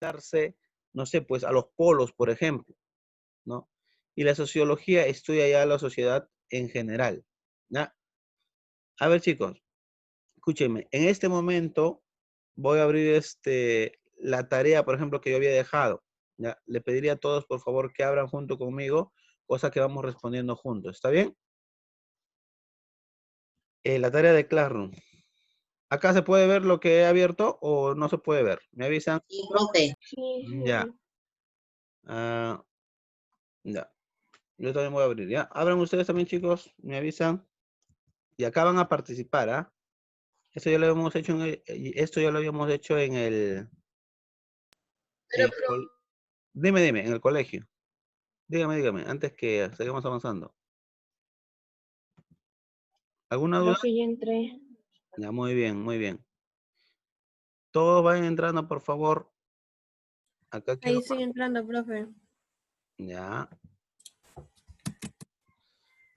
darse, no sé, pues a los polos, por ejemplo, ¿no? Y la sociología estudia ya la sociedad en general, ¿ya? A ver, chicos, escúchenme, en este momento voy a abrir la tarea, por ejemplo, que yo había dejado, ¿ya? Le pediría a todos, por favor, que abran junto conmigo, cosa que vamos respondiendo juntos, ¿está bien? La tarea de Classroom. ¿Acá se puede ver lo que he abierto o no se puede ver? ¿Me avisan? Sí, profe. Sí, Ya. Ah, ya. Yo también voy a abrir, ¿ya? Abran ustedes también, chicos. Me avisan. Y acá van a participar, ¿ah? Esto ya lo habíamos hecho esto ya lo habíamos hecho en el... Dime, en el colegio. Dígame, antes que sigamos avanzando. ¿Alguna duda? profe, ya entré. Ya, muy bien, muy bien. Todos vayan entrando, por favor. Acá Ahí quiero... estoy entrando, profe. Ya.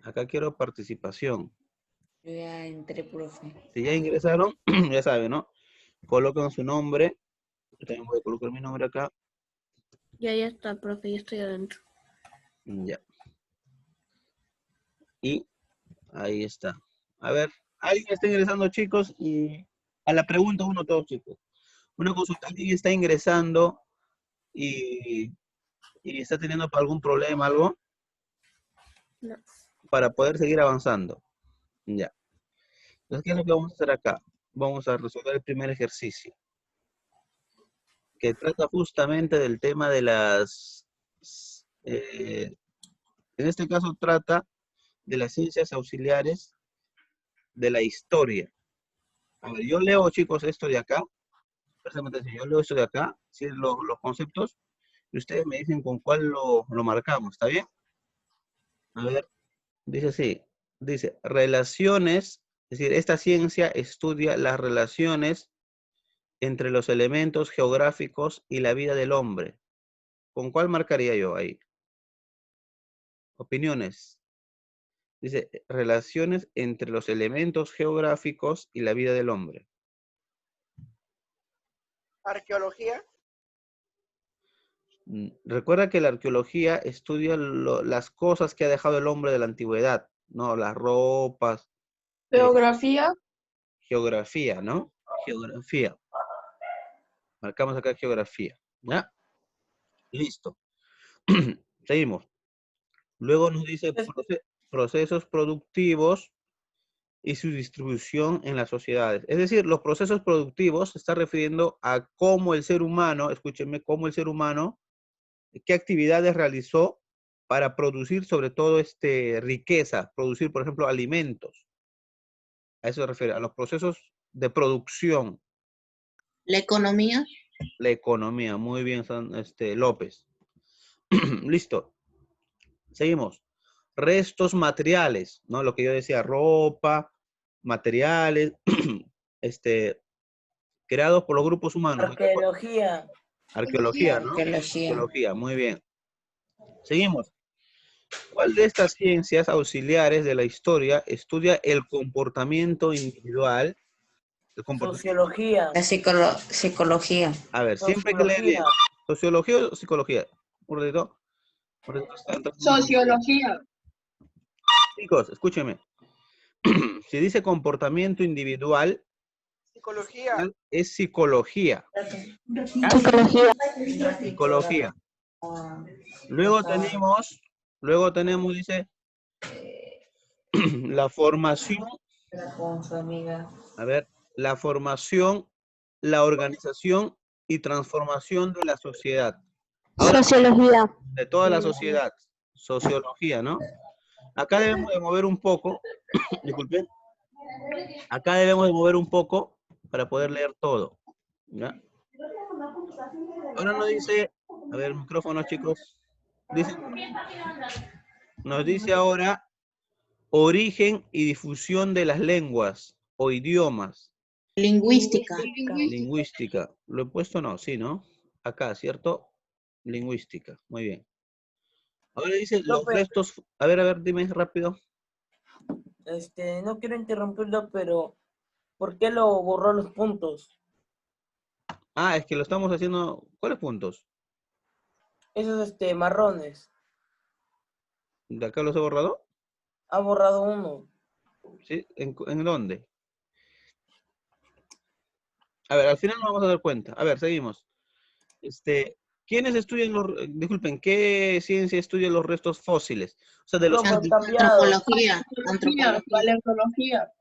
Acá quiero participación. Yo ya entré, profe. Si ya ingresaron, ya saben, ¿no? Colocan su nombre. Yo también voy a colocar mi nombre acá. Ya está, profe, ya estoy adentro. Ya. Y ahí está. A ver, alguien está ingresando, chicos, y a la pregunta uno, todos, chicos. Una consulta, alguien está ingresando y, y está teniendo algún problema, algo, No. para poder seguir avanzando. Ya. Entonces, ¿qué es lo que vamos a hacer acá? Vamos a resolver el primer ejercicio, que trata justamente del tema de las, en este caso trata de las ciencias auxiliares de la historia. A ver, yo leo, chicos, esto de acá. Precisamente, si yo leo esto de acá, si los conceptos, y ustedes me dicen con cuál lo marcamos, ¿está bien? A ver, dice así, dice, relaciones, es decir, esta ciencia estudia las relaciones entre los elementos geográficos y la vida del hombre. ¿Con cuál marcaría yo ahí? Opiniones. Dice, relaciones entre los elementos geográficos y la vida del hombre. Arqueología. Recuerda que la arqueología estudia las cosas que ha dejado el hombre de la antigüedad, ¿no? Las ropas, Geografía. geografía, ¿no? Geografía. Marcamos acá geografía, ¿ya? Listo. Seguimos. Luego nos dice procesos productivos y su distribución en las sociedades. Es decir, los procesos productivos se está refiriendo a cómo el ser humano, escúchenme, cómo el ser humano, qué actividades realizó para producir sobre todo riqueza, producir, por ejemplo, alimentos. A eso se refiere, a los procesos de producción. La economía. La economía, muy bien, López. Listo. Seguimos. Restos materiales, ¿no? Lo que yo decía, ropa, materiales, creados por los grupos humanos. Arqueología. Arqueología, ¿no? Arqueología. Arqueología, muy bien. Seguimos. ¿Cuál de estas ciencias auxiliares de la historia estudia el comportamiento individual? Sociología. La psicología. A ver, siempre que le digo, ¿sociología o psicología? Un ratito. Sociología. Chicos, escúchenme. Si dice comportamiento individual, Psicología. es psicología. Psicología. Psicología. Luego tenemos, dice, la formación. A ver, la formación, la organización y transformación de la sociedad. Ahora, Sociología. de toda la sociedad. Sociología, ¿no? Acá debemos de mover un poco, disculpen. Acá debemos de mover un poco para poder leer todo. ¿Ya? Ahora nos dice, a ver, micrófono, chicos. Nos dice ahora origen y difusión de las lenguas o idiomas. Lingüística. Lingüística. ¿Lo he puesto? No, sí, ¿no? Acá, ¿cierto? Lingüística. Muy bien. Ahora dice los restos. A ver, dime rápido. No quiero interrumpirlo, pero ¿por qué lo borró los puntos? Ah, es que lo estamos haciendo. ¿Cuáles puntos? Esos marrones. ¿De acá los he borrado? Ha borrado uno. ¿Sí? ¿En dónde? A ver, al final nos vamos a dar cuenta. A ver, seguimos. ¿Quiénes estudian disculpen, qué ciencia estudia los restos fósiles? O sea, de los, Profe, cambiado. Antropología. Antropología. Paleontología.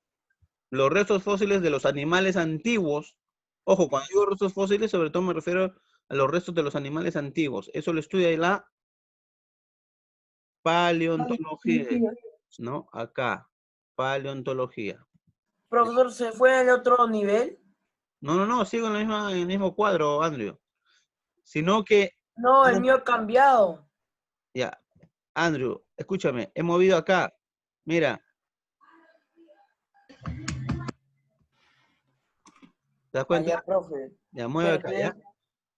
los restos fósiles de los animales antiguos. Ojo, cuando digo restos fósiles, sobre todo me refiero a los restos de los animales antiguos. Eso lo estudia la paleontología, ¿no? Acá, paleontología. Profesor, ¿se fue al otro nivel? No, sigo en el mismo cuadro, Andrew. Sino que, No, el mío ha cambiado. ya, Andrew, escúchame, he movido acá. Mira. ¿Te das cuenta? Allá, profe. Ya, mueve acá, ¿ya?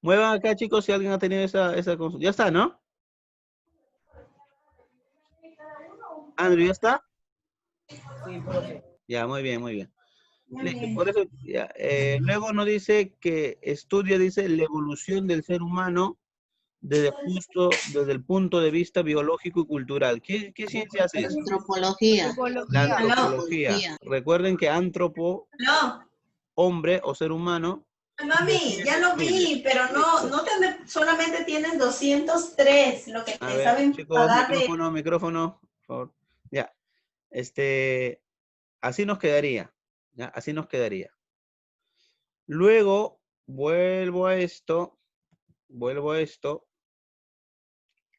Muevan acá, chicos, si alguien ha tenido esa consulta. Ya está, ¿no? Andrew, ¿ya está? Sí, profe. Ya, muy bien, muy bien. Listo, por eso, ya, luego nos dice que estudia, dice, la evolución del ser humano desde el punto de vista biológico y cultural. ¿Qué ciencia es esta? Antropología. La antropología. Recuerden que antropo, No, hombre o ser humano. mami, ya lo vi, pero no solamente tienes 203, lo que A te ver, saben chicos, pagar de... micrófono, por favor. Ya, así nos quedaría, ¿ya? Así nos quedaría. Luego, vuelvo a esto,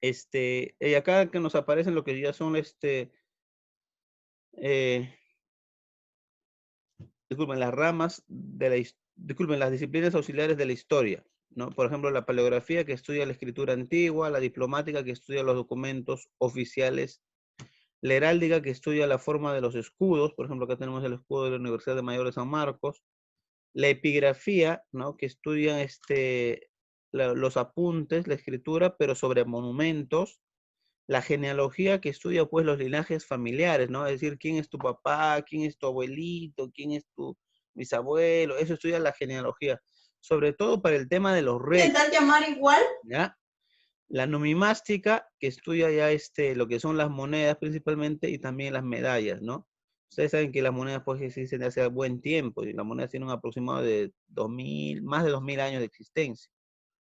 y acá que nos aparecen lo que ya son, disculpen, las ramas disculpen, las disciplinas auxiliares de la historia, ¿no? Por ejemplo, la paleografía que estudia la escritura antigua, la diplomática que estudia los documentos oficiales, la heráldica que estudia la forma de los escudos, por ejemplo, acá tenemos el escudo de la Universidad de Mayor de San Marcos, la epigrafía, ¿no? Que estudian los apuntes, la escritura, pero sobre monumentos, la genealogía que estudia pues los linajes familiares, ¿no? Es decir, quién es tu papá, quién es tu abuelito, quién es tu bisabuelo, eso estudia la genealogía, sobre todo para el tema de los reyes, ¿Intentar llamar igual? ¿ya? La numimástica, que estudia ya lo que son las monedas principalmente y también las medallas, ¿no? Ustedes saben que las monedas pues existen desde hace buen tiempo y las monedas tienen un aproximado de 2000, más de 2000 años de existencia,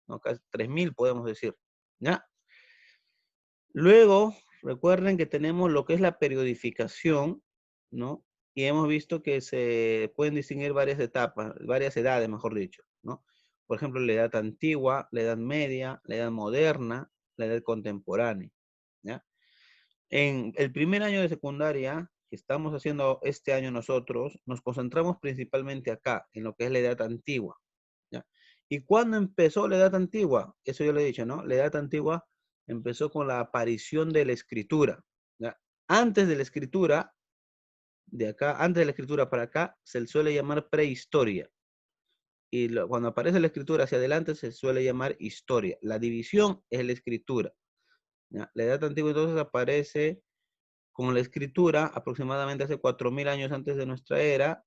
¿no? Casi 3000 podemos decir, ¿ya? Luego, recuerden que tenemos lo que es la periodificación, ¿no? Y hemos visto que se pueden distinguir varias etapas, varias edades, mejor dicho, ¿no? Por ejemplo, la edad antigua, la edad media, la edad moderna, la edad contemporánea, ¿ya? En el primer año de secundaria, que estamos haciendo este año nosotros, nos concentramos principalmente acá, en lo que es la edad antigua, ¿ya? ¿Y cuándo empezó la edad antigua? Eso yo le he dicho, ¿no? La edad antigua empezó con la aparición de la escritura, ¿ya? Antes de la escritura, antes de la escritura para acá, se le suele llamar prehistoria. Y cuando aparece la escritura hacia adelante, se suele llamar historia. La división es la escritura, ¿ya? La edad antigua entonces aparece con la escritura aproximadamente hace 4000 años antes de nuestra era,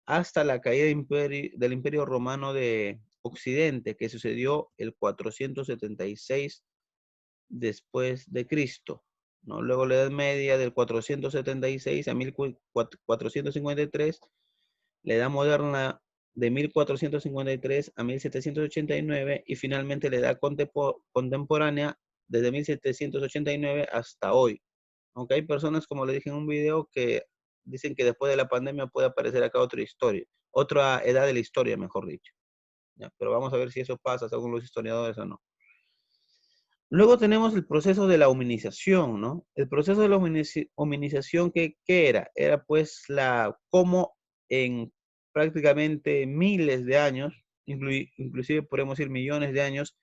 hasta la caída del Imperio Romano de Occidente, que sucedió el 476 después de Cristo, ¿no? Luego la Edad Media del 476 a 1453, la Edad Moderna de 1453 a 1789 y finalmente la Edad Contemporánea desde 1789 hasta hoy. Aunque hay personas, como le dije en un video, que dicen que después de la pandemia puede aparecer acá otra historia, otra edad de la historia, mejor dicho. ¿Ya? Pero vamos a ver si eso pasa según los historiadores o no. Luego tenemos el proceso de la hominización, ¿no? El proceso de la hominización, ¿qué era? Era pues cómo en prácticamente miles de años, inclusive podemos decir millones de años,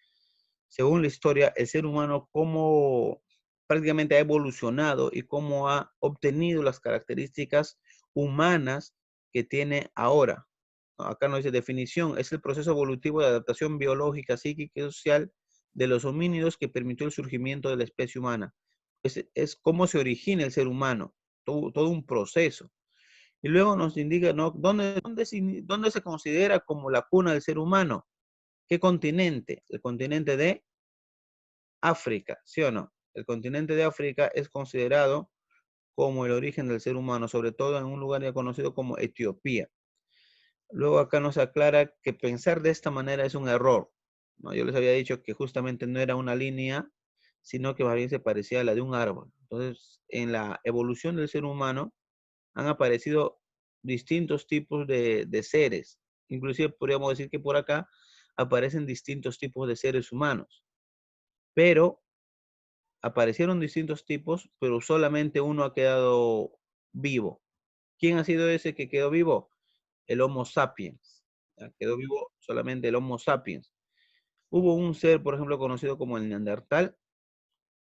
según la historia, el ser humano cómo prácticamente ha evolucionado y cómo ha obtenido las características humanas que tiene ahora. Acá no dice definición, es el proceso evolutivo de adaptación biológica, psíquica y social de los homínidos que permitió el surgimiento de la especie humana. Es cómo se origina el ser humano, todo un proceso. Y luego nos indica, ¿no? ¿Dónde se considera como la cuna del ser humano? ¿Qué continente? El continente de África, ¿sí o no? El continente de África es considerado como el origen del ser humano, sobre todo en un lugar ya conocido como Etiopía. Luego acá nos aclara que pensar de esta manera es un error, ¿no? Yo les había dicho que justamente no era una línea, sino que más bien se parecía a la de un árbol. Entonces, en la evolución del ser humano han aparecido distintos tipos de seres. Inclusive podríamos decir que por acá aparecen distintos tipos de seres humanos. Pero aparecieron distintos tipos, pero solamente uno ha quedado vivo. ¿Quién ha sido ese que quedó vivo? El Homo sapiens. Ya, quedó vivo solamente el Homo sapiens. Hubo un ser, por ejemplo, conocido como el Neandertal,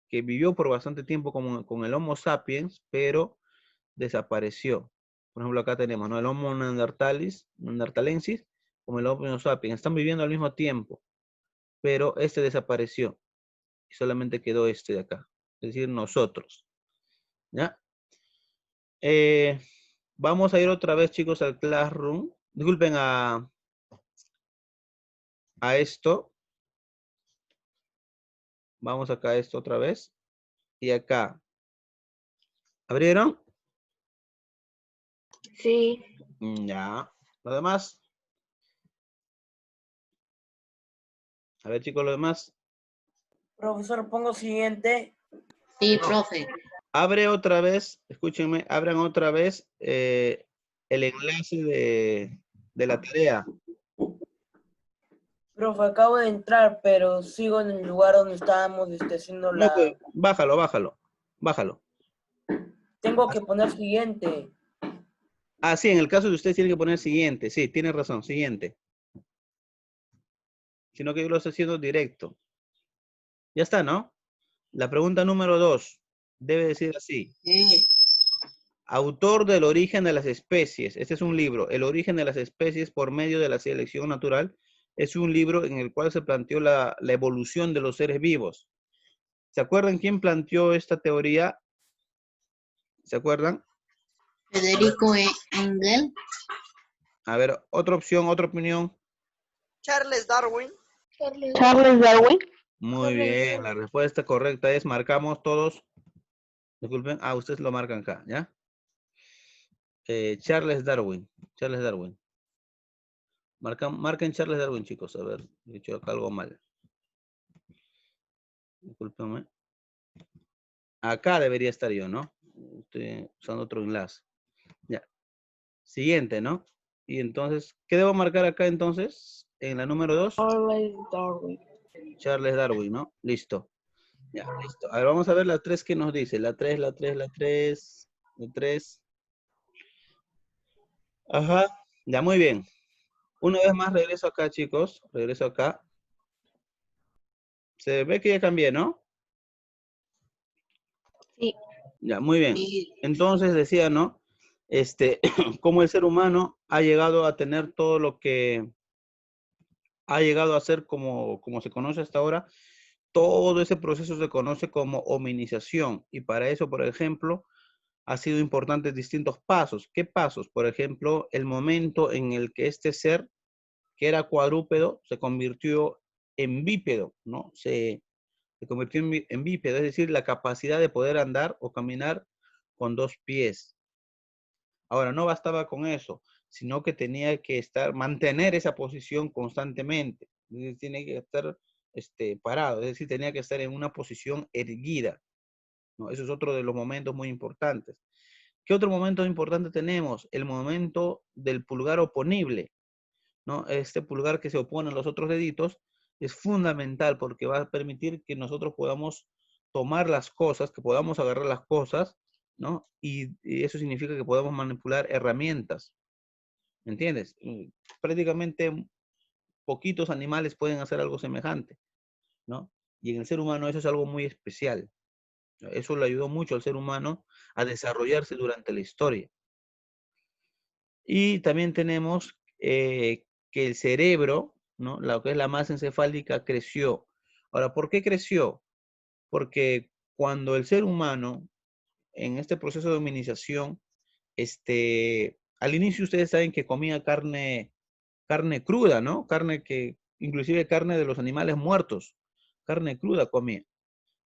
que vivió por bastante tiempo con el Homo sapiens, pero desapareció. Por ejemplo, acá tenemos, ¿no? El Homo neandertalensis, como el Homo sapiens. Están viviendo al mismo tiempo, pero este desapareció. Y solamente quedó este de acá. Es decir, nosotros. ¿Ya? Vamos a ir otra vez, chicos, al Classroom. Disculpen a esto. Vamos acá a esto otra vez. Y acá. ¿Abrieron? Sí. Ya. Lo demás. A ver, chicos, lo demás. Profesor, pongo siguiente. Sí, profe. Abre otra vez, escúchenme, abran otra vez el enlace de la tarea. Profe, acabo de entrar, pero sigo en el lugar donde estábamos haciendo No, la... pues, bájalo. Tengo que poner siguiente. Ah, sí, en el caso de ustedes tienen que poner siguiente. Sí, tiene razón, siguiente. Sino que yo lo estoy haciendo directo. Ya está, ¿no? La pregunta número 2 debe decir así. Sí. Autor del origen de las especies. Este es un libro, El origen de las especies por medio de la selección natural. Es un libro en el cual se planteó la evolución de los seres vivos. ¿Se acuerdan quién planteó esta teoría? ¿Se acuerdan? Federico Engel. A ver, otra opción, otra opinión. Charles Darwin. Charles Darwin. Muy bien, la respuesta correcta es, marcamos todos. Disculpen, ustedes lo marcan acá, ¿ya? Charles Darwin. Marquen Charles Darwin, chicos. A ver, he hecho acá algo mal. Discúlpenme. Acá debería estar yo, ¿no? Estoy usando otro enlace. Ya. Siguiente, ¿no? Y entonces, ¿qué debo marcar acá entonces? En la número 2. Charles Darwin. Charles Darwin, ¿no? Listo. Ya, listo. A ver, vamos a ver la 3 que nos dice. La 3. Ajá. Ya, muy bien. Una vez más regreso acá, chicos. Regreso acá. Se ve que ya cambié, ¿no? Sí. Ya, muy bien. Sí. Entonces decía, ¿no? Cómo el ser humano ha llegado a tener todo lo que ha llegado a ser como se conoce hasta ahora. Todo ese proceso se conoce como hominización. Y para eso, por ejemplo, ha sido importantes distintos pasos. ¿Qué pasos? Por ejemplo, el momento en el que este ser, que era cuadrúpedo, se convirtió en bípedo, ¿no? Se convirtió en bípedo, es decir, la capacidad de poder andar o caminar con 2 pies. Ahora, no bastaba con eso, sino que tenía que mantener esa posición constantemente. Es decir, tiene que estar parado, es decir, tenía que estar en una posición erguida, ¿no? Eso es otro de los momentos muy importantes. ¿Qué otro momento importante tenemos? El momento del pulgar oponible, ¿no? Este pulgar que se opone a los otros deditos es fundamental porque va a permitir que nosotros podamos tomar las cosas, que podamos agarrar las cosas, ¿no? Y eso significa que podamos manipular herramientas, ¿me entiendes? Prácticamente poquitos animales pueden hacer algo semejante, ¿no? Y en el ser humano eso es algo muy especial. Eso le ayudó mucho al ser humano a desarrollarse durante la historia. Y también tenemos que el cerebro, ¿no? Lo que es la masa encefálica creció. Ahora, ¿por qué creció? Porque cuando el ser humano, en este proceso de hominización, al inicio ustedes saben que comía carne cruda, ¿no? Carne que inclusive carne de los animales muertos, carne cruda comía.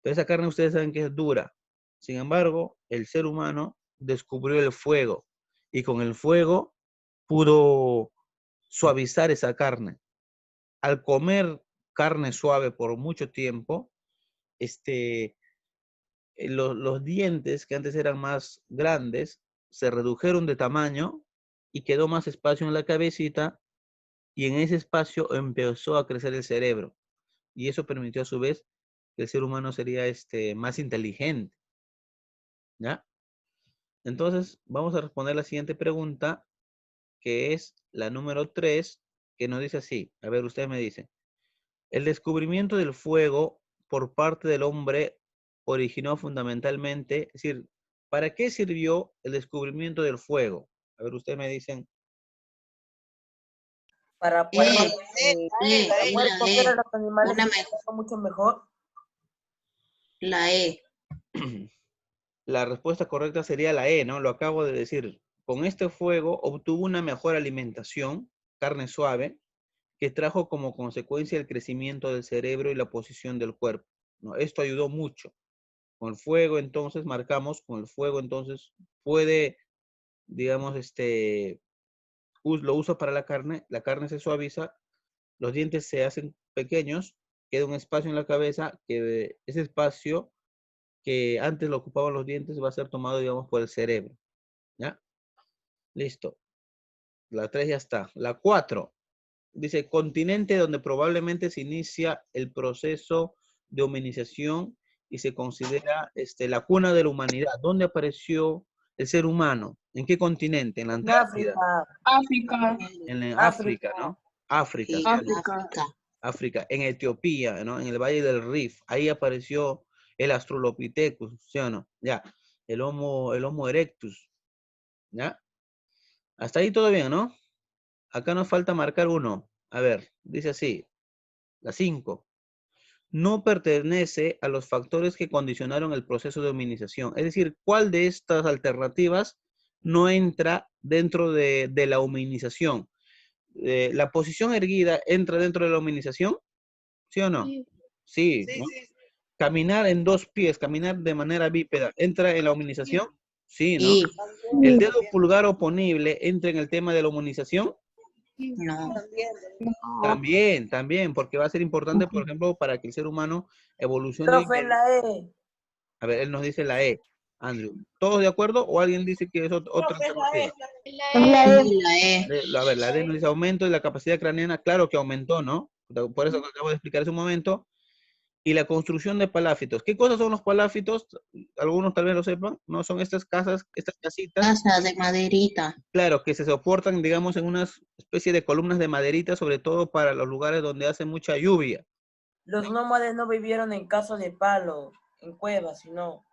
Pero esa carne ustedes saben que es dura. Sin embargo, el ser humano descubrió el fuego y con el fuego pudo suavizar esa carne. Al comer carne suave por mucho tiempo, los dientes que antes eran más grandes se redujeron de tamaño y quedó más espacio en la cabecita y en ese espacio empezó a crecer el cerebro y eso permitió a su vez que el ser humano sería más inteligente, ¿ya? Entonces vamos a responder la siguiente pregunta que es la número 3 que nos dice así, a ver, ustedes me dicen, el descubrimiento del fuego por parte del hombre originó fundamentalmente, es decir, ¿para qué sirvió el descubrimiento del fuego? A ver, ustedes me dicen. Para poder, la coger a E. los animales Una mucho mejor. La E. La respuesta correcta sería la E, ¿no? Lo acabo de decir. Con este fuego obtuvo una mejor alimentación, carne suave, que trajo como consecuencia el crecimiento del cerebro y la posición del cuerpo, ¿no? Esto ayudó mucho. Con el fuego, entonces, marcamos, con el fuego, entonces, puede, digamos, lo usa para la carne se suaviza, los dientes se hacen pequeños, queda un espacio en la cabeza, que ese espacio que antes lo ocupaban los dientes va a ser tomado, digamos, por el cerebro, ¿ya? Listo. La 3 ya está. La 4 dice, continente donde probablemente se inicia el proceso de hominización y se considera la cuna de la humanidad. ¿Dónde apareció el ser humano? ¿En qué continente? En la Antártida. África. En África, ¿no? África. Sí, ¿sí? África. África, en Etiopía, ¿no? En el Valle del Rif. Ahí apareció el Australopithecus, ¿sí o no? Ya. El Homo erectus. ¿Ya? Hasta ahí todo bien, ¿no? Acá nos falta marcar uno. A ver, dice así. La 5. No pertenece a los factores que condicionaron el proceso de hominización. Es decir, ¿cuál de estas alternativas no entra dentro de la hominización? ¿La posición erguida entra dentro de la hominización? ¿Sí o no? Sí, ¿no? Caminar en dos pies, caminar de manera bípeda, ¿entra en la hominización? Sí, ¿no? Sí. ¿El dedo pulgar oponible entra en el tema de la hominización? No. También, porque va a ser importante, por ejemplo, para que el ser humano evolucione. Profe, la E. A ver, él nos dice la E, Andrew. ¿Todos de acuerdo o alguien dice que es otra alternativa? A ver, la D nos dice aumento de la capacidad craneana. Claro que aumentó, ¿no? Por eso que acabo de explicar hace un momento. Y la construcción de paláfitos. ¿Qué cosas son los paláfitos? Algunos tal vez lo sepan. No son estas casas, estas casitas. Casa de maderita. Claro, que se soportan, digamos, en una especie de columnas de maderita, sobre todo para los lugares donde hace mucha lluvia. Los nómades no vivieron en casas de palo, en cuevas, sino.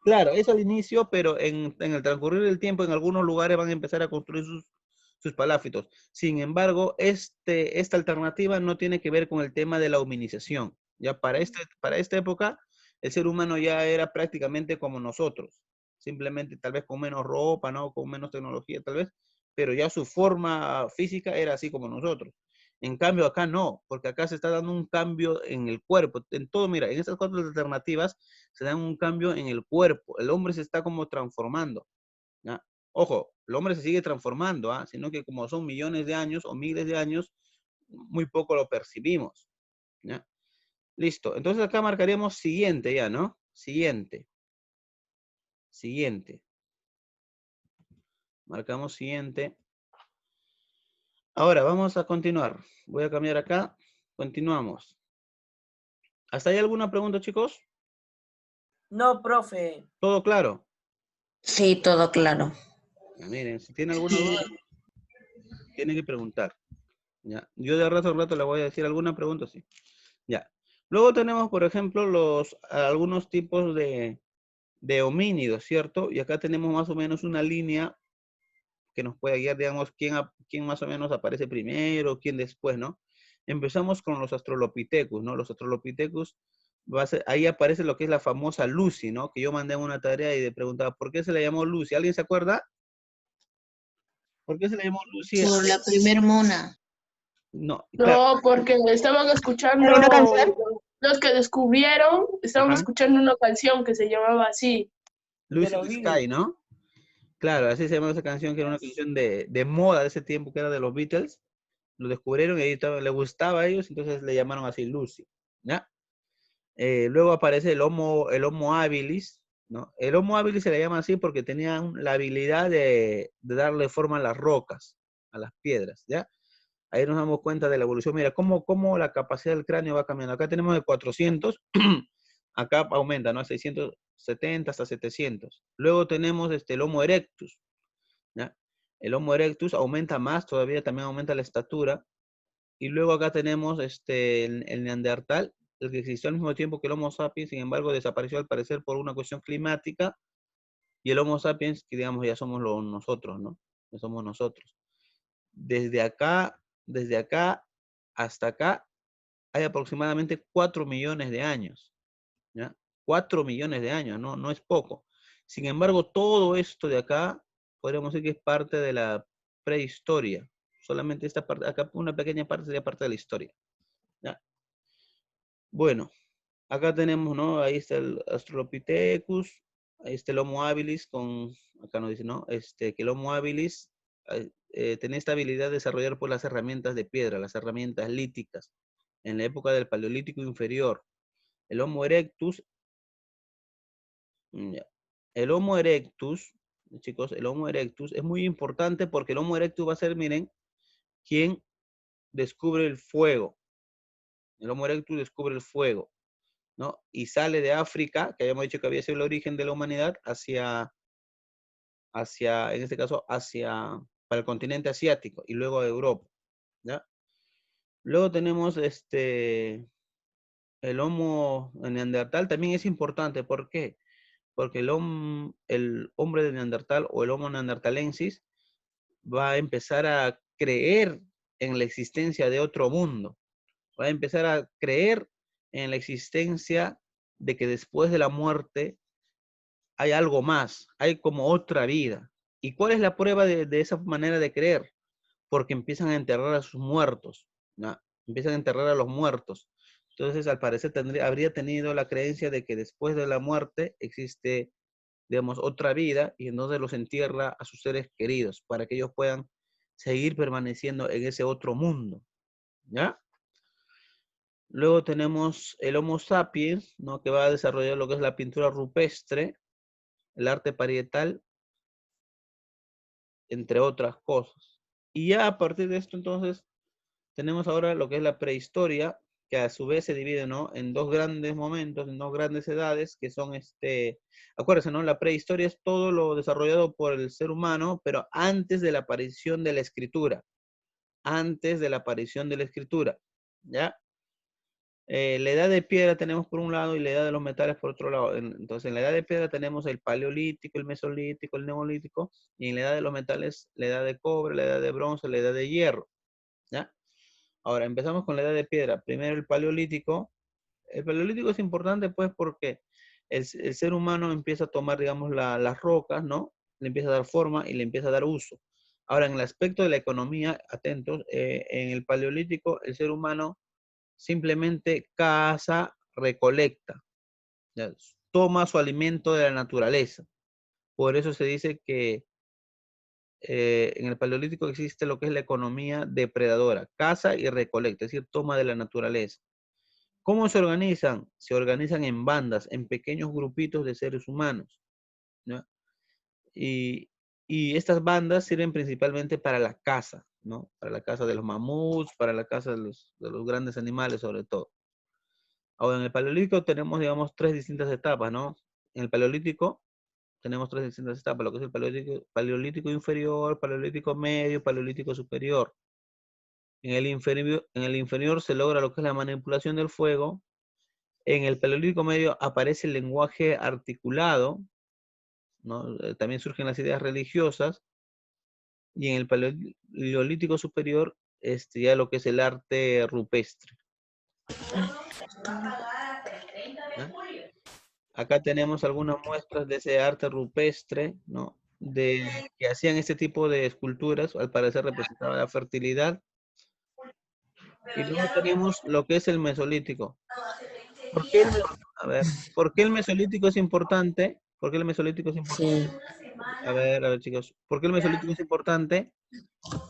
Claro, eso al inicio, pero en el transcurrir del tiempo, en algunos lugares van a empezar a construir sus paláfitos. Sin embargo, esta alternativa no tiene que ver con el tema de la hominización. Ya para esta época, el ser humano ya era prácticamente como nosotros. Simplemente tal vez con menos ropa, ¿no? Con menos tecnología tal vez, pero ya su forma física era así como nosotros. En cambio acá no, porque acá se está dando un cambio en el cuerpo. En todo, mira, en estas cuatro alternativas se dan un cambio en el cuerpo. El hombre se está como transformando, ¿ya? Ojo, el hombre se sigue transformando, ¿ah? Sino que como son millones de años o miles de años, muy poco lo percibimos, ¿ya? Listo. Entonces acá marcaríamos siguiente ya, ¿no? Siguiente. Siguiente. Marcamos siguiente. Ahora vamos a continuar. Voy a cambiar acá. Continuamos. ¿Hasta ahí alguna pregunta, chicos? No, profe. ¿Todo claro? Sí, todo claro. Ya, miren, si tiene alguna duda, tiene que preguntar. ¿Ya? Yo de rato a rato le voy a decir alguna pregunta, sí. Ya. Luego tenemos, por ejemplo, algunos tipos de homínidos, ¿cierto? Y acá tenemos más o menos una línea que nos puede guiar, digamos, quién más o menos aparece primero, quién después, ¿no? Empezamos con los Australopithecus, ¿no? Los Australopithecus, ahí aparece lo que es la famosa Lucy, ¿no? Que yo mandé una tarea y le preguntaba, ¿por qué se le llamó Lucy? ¿Alguien se acuerda? ¿Por qué se le llamó Lucy? Por la primer mona. No, claro. No, porque estaban escuchando ¿Una canción? los que descubrieron, estaban Ajá. escuchando una canción que se llamaba así. Luis de in los the Beatles. Sky, ¿no? Claro, así se llama esa canción, que era una canción de moda de ese tiempo, que era de los Beatles. Lo descubrieron y ahí le gustaba a ellos, entonces le llamaron así Lucy, ¿ya? Luego aparece el Homo habilis, ¿no? El Homo habilis se le llama así porque tenía la habilidad de darle forma a las rocas, a las piedras, ¿ya? Ahí nos damos cuenta de la evolución. Mira, cómo la capacidad del cráneo va cambiando. Acá tenemos de 400, acá aumenta, ¿no? A 670 hasta 700. Luego tenemos el Homo erectus, ¿ya? El Homo erectus aumenta más, todavía también aumenta la estatura. Y luego acá tenemos el Neandertal, el que existió al mismo tiempo que el Homo sapiens, sin embargo desapareció al parecer por una cuestión climática. Y el Homo sapiens, que digamos ya somos nosotros, ¿no? Ya somos nosotros. Desde acá hasta acá hay aproximadamente 4 millones de años, ¿ya? 4 millones de años, no es poco. Sin embargo, todo esto de acá, podríamos decir que es parte de la prehistoria. Solamente esta parte, acá una pequeña parte sería parte de la historia, ¿ya? Bueno, acá tenemos, ¿no? Ahí está el Australopithecus, ahí está el Homo habilis acá nos dice, ¿no? Que el Homo habilis tenía esta habilidad de desarrollar por las herramientas de piedra, las herramientas líticas, en la época del Paleolítico inferior. El Homo erectus, ya. El Homo erectus, chicos, el Homo erectus es muy importante porque el Homo erectus va a ser, miren, quien descubre el fuego. El Homo erectus descubre el fuego, ¿no? Y sale de África, que habíamos dicho que había sido el origen de la humanidad, en este caso, para el continente asiático y luego a Europa, ¿ya? Luego tenemos el Homo neandertal, también es importante. ¿Por qué? Porque el hombre de Neandertal o el Homo neandertalensis va a empezar a creer en la existencia de otro mundo. Va a empezar a creer en la existencia de que después de la muerte hay algo más, hay como otra vida. ¿Y cuál es la prueba de esa manera de creer? Porque empiezan a enterrar a sus muertos, ¿no? Empiezan a enterrar a los muertos. Entonces, al parecer, habría tenido la creencia de que después de la muerte existe, digamos, otra vida, y entonces los entierra a sus seres queridos para que ellos puedan seguir permaneciendo en ese otro mundo, ¿ya? Luego tenemos el Homo sapiens, ¿no? Que va a desarrollar lo que es la pintura rupestre, el arte parietal, entre otras cosas. Y ya a partir de esto, entonces, tenemos ahora lo que es la prehistoria, que a su vez se divide, ¿no? En dos grandes momentos, en dos grandes edades, que son acuérdense, ¿no? La prehistoria es todo lo desarrollado por el ser humano, pero antes de la aparición de la escritura. Antes de la aparición de la escritura, ¿ya? La edad de piedra tenemos por un lado y la edad de los metales por otro lado. Entonces, en la edad de piedra tenemos el paleolítico, el mesolítico, el neolítico, y en la edad de los metales, la edad de cobre, la edad de bronce, la edad de hierro, ¿ya? Ahora, empezamos con la edad de piedra. Primero el paleolítico. El paleolítico es importante, pues, porque el ser humano empieza a tomar, digamos, las rocas, ¿no? Le empieza a dar forma y le empieza a dar uso. Ahora, en el aspecto de la economía, atentos, en el paleolítico, el ser humano simplemente caza, recolecta, ¿ya? Toma su alimento de la naturaleza. Por eso se dice que en el paleolítico existe lo que es la economía depredadora, caza y recolecta, es decir, toma de la naturaleza. ¿Cómo se organizan? Se organizan en bandas, en pequeños grupitos de seres humanos, ¿no? Y estas bandas sirven principalmente para la caza, ¿no? Para la caza de los mamuts, para la caza de los grandes animales sobre todo. Ahora, en el paleolítico tenemos, digamos, tres distintas etapas, ¿no? En el paleolítico tenemos tres distintas etapas, lo que es el paleolítico inferior, paleolítico medio, paleolítico superior. En el inferior se logra lo que es la manipulación del fuego. En el paleolítico medio aparece el lenguaje articulado, ¿no? También surgen las ideas religiosas. Y en el paleolítico superior, ya lo que es el arte rupestre, ¿no? Acá tenemos algunas muestras de ese arte rupestre, ¿no? Que hacían este tipo de esculturas, al parecer representaba la fertilidad. Y luego tenemos lo que es el Mesolítico. ¿Por qué a ver, ¿por qué el Mesolítico es importante? ¿Por qué el Mesolítico es importante? Sí, A ver, chicos. ¿Por qué el Mesolítico es importante?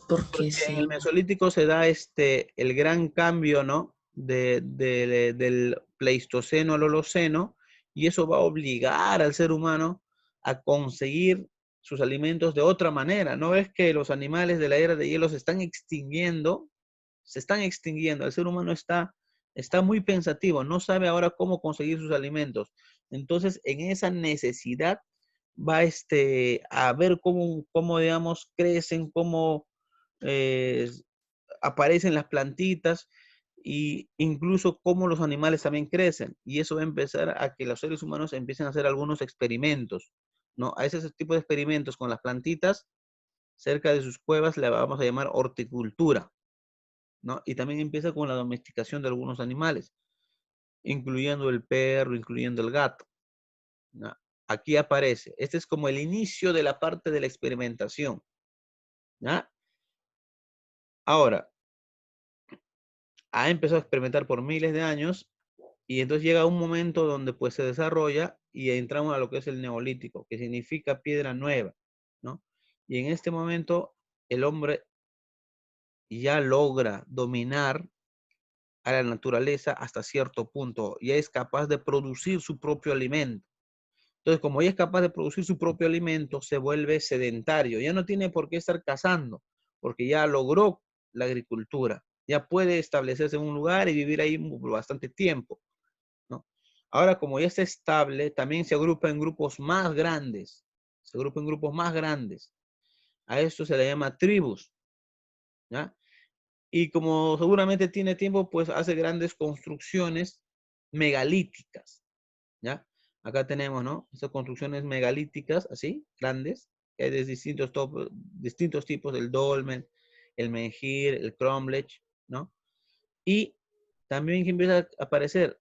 porque Porque en el sí. Mesolítico se da el gran cambio, ¿no? Del Pleistoceno al Holoceno, y eso va a obligar al ser humano a conseguir sus alimentos de otra manera. ¿No ves que los animales de la era de hielo se están extinguiendo? Se están extinguiendo. El ser humano está muy pensativo, no sabe ahora cómo conseguir sus alimentos. Entonces, en esa necesidad va a ver cómo digamos, crecen, cómo eh, aparecen las plantitas y incluso cómo los animales también crecen. Y eso va a empezar a que los seres humanos empiecen a hacer algunos experimentos, ¿no? A ese tipo de experimentos con las plantitas cerca de sus cuevas le vamos a llamar horticultura, ¿no? Y también empieza con la domesticación de algunos animales, incluyendo el perro, incluyendo el gato, ¿no? Aquí aparece. Este es como el inicio de la parte de la experimentación, ¿no? Ahora, ha empezado a experimentar por miles de años y entonces llega un momento donde pues se desarrolla y entramos a lo que es el neolítico, que significa piedra nueva, ¿no? Y en este momento el hombre ya logra dominar a la naturaleza hasta cierto punto, ya es capaz de producir su propio alimento. Entonces, como ya es capaz de producir su propio alimento, se vuelve sedentario, ya no tiene por qué estar cazando, porque ya logró la agricultura, ya puede establecerse en un lugar y vivir ahí por bastante tiempo, ¿no? Ahora, como ya está estable, también se agrupa en grupos más grandes, se agrupa en grupos más grandes. A esto se le llama tribus, ¿ya? Y como seguramente tiene tiempo, pues hace grandes construcciones megalíticas, ¿ya? Acá tenemos, ¿no? Estas construcciones megalíticas, así, grandes, que hay de distintos tipos, el dolmen, el menhir, el cromlech, ¿no? Y también que empieza a aparecer,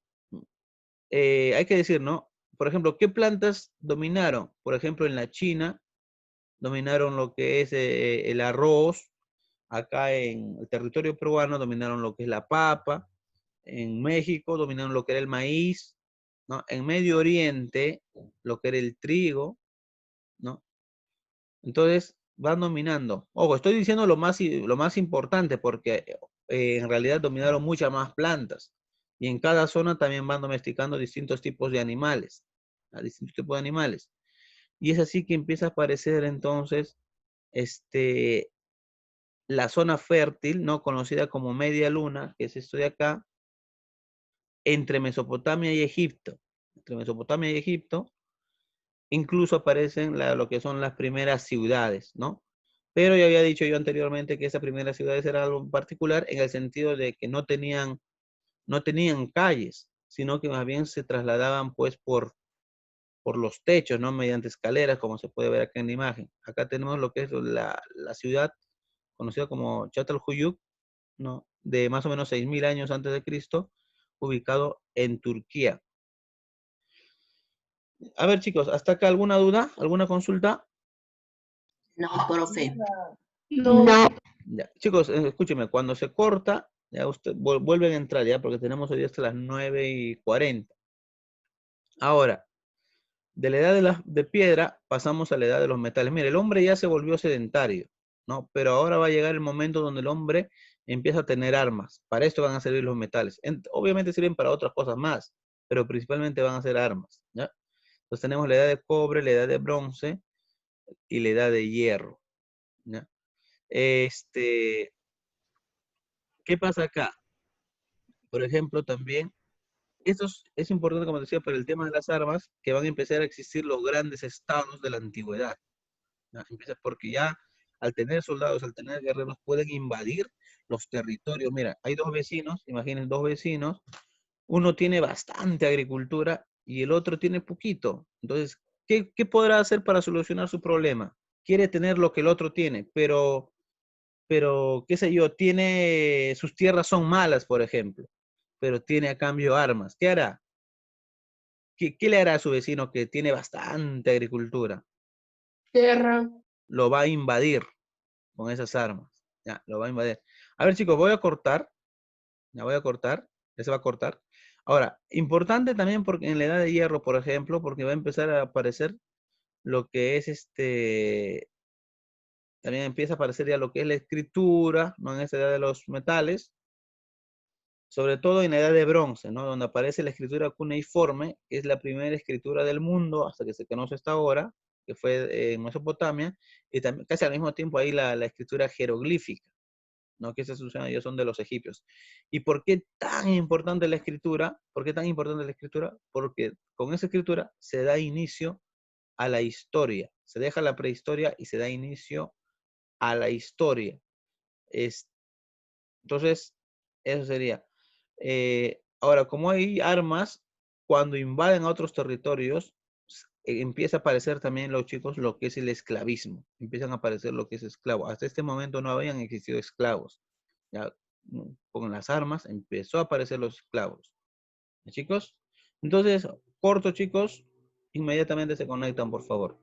hay que decir, ¿no? Por ejemplo, ¿qué plantas dominaron? Por ejemplo, en la China, dominaron lo que es el arroz. Acá en el territorio peruano dominaron lo que es la papa. En México dominaron lo que era el maíz, ¿no? En Medio Oriente, lo que era el trigo, ¿no? Entonces, van dominando. Ojo, estoy diciendo lo más importante porque en realidad dominaron muchas más plantas. Y en cada zona también van domesticando distintos tipos de animales, ¿no? Distintos tipos de animales. Y es así que empieza a aparecer entonces la zona fértil, ¿no? Conocida como Media Luna, que es esto de acá, entre Mesopotamia y Egipto. Entre Mesopotamia y Egipto, incluso aparecen lo que son las primeras ciudades, ¿no? Pero ya había dicho yo anteriormente que esas primeras ciudades era algo particular en el sentido de que no tenían calles, sino que más bien se trasladaban pues por los techos, ¿no? Mediante escaleras, como se puede ver acá en la imagen. Acá tenemos lo que es la ciudad conocida como Çatalhöyük, ¿no? De más o menos 6.000 años antes de Cristo, ubicado en Turquía. A ver, chicos, ¿hasta acá alguna duda? ¿Alguna consulta? No, profe. No. Ya. Chicos, escúchenme, cuando se corta, ya vuelven a entrar, ya, porque tenemos hoy hasta las 9:40. Ahora, de la edad de piedra pasamos a la edad de los metales. Mire, el hombre ya se volvió sedentario, ¿no? Pero ahora va a llegar el momento donde el hombre empieza a tener armas. Para esto van a servir los metales. Obviamente sirven para otras cosas más, pero principalmente van a ser armas, ¿ya? Entonces tenemos la edad de cobre, la edad de bronce y la edad de hierro, ¿ya? ¿Qué pasa acá? Por ejemplo, también, es importante, como decía, para el tema de las armas, que van a empezar a existir los grandes estados de la antigüedad, ¿no? Empieza porque ya al tener soldados, al tener guerreros, pueden invadir los territorios. Mira, hay dos vecinos, imaginen dos vecinos, uno tiene bastante agricultura y el otro tiene poquito. Entonces, ¿qué podrá hacer para solucionar su problema? Quiere tener lo que el otro tiene, pero qué sé yo, sus tierras son malas, por ejemplo, pero tiene a cambio armas. ¿Qué hará? ¿Qué le hará a su vecino que tiene bastante agricultura? Guerra. Lo va a invadir con esas armas. Ya, lo va a invadir. A ver, chicos, voy a cortar. La voy a cortar, ya se va a cortar. Ahora, importante también porque en la edad de hierro, por ejemplo, porque va a empezar a aparecer lo que es también empieza a aparecer ya lo que es la escritura, ¿no? En esta edad de los metales, sobre todo en la edad de bronce, ¿no? Donde aparece la escritura cuneiforme, que es la primera escritura del mundo hasta que se conoce hasta ahora, que fue en Mesopotamia, y también casi al mismo tiempo ahí la escritura jeroglífica, ¿no? Que esas ya son de los egipcios. ¿Y por qué tan importante la escritura? ¿Por qué tan importante la escritura? Porque con esa escritura se da inicio a la historia, se deja la prehistoria y se da inicio a la historia. Entonces, eso sería. Ahora, como hay armas, cuando invaden a otros territorios, empieza a aparecer también los chicos lo que es el esclavismo. Empiezan a aparecer lo que es esclavo. Hasta este momento no habían existido esclavos. Ya, con las armas empezó a aparecer los esclavos. ¿Ya, chicos? Entonces, corto, chicos. Inmediatamente se conectan, por favor.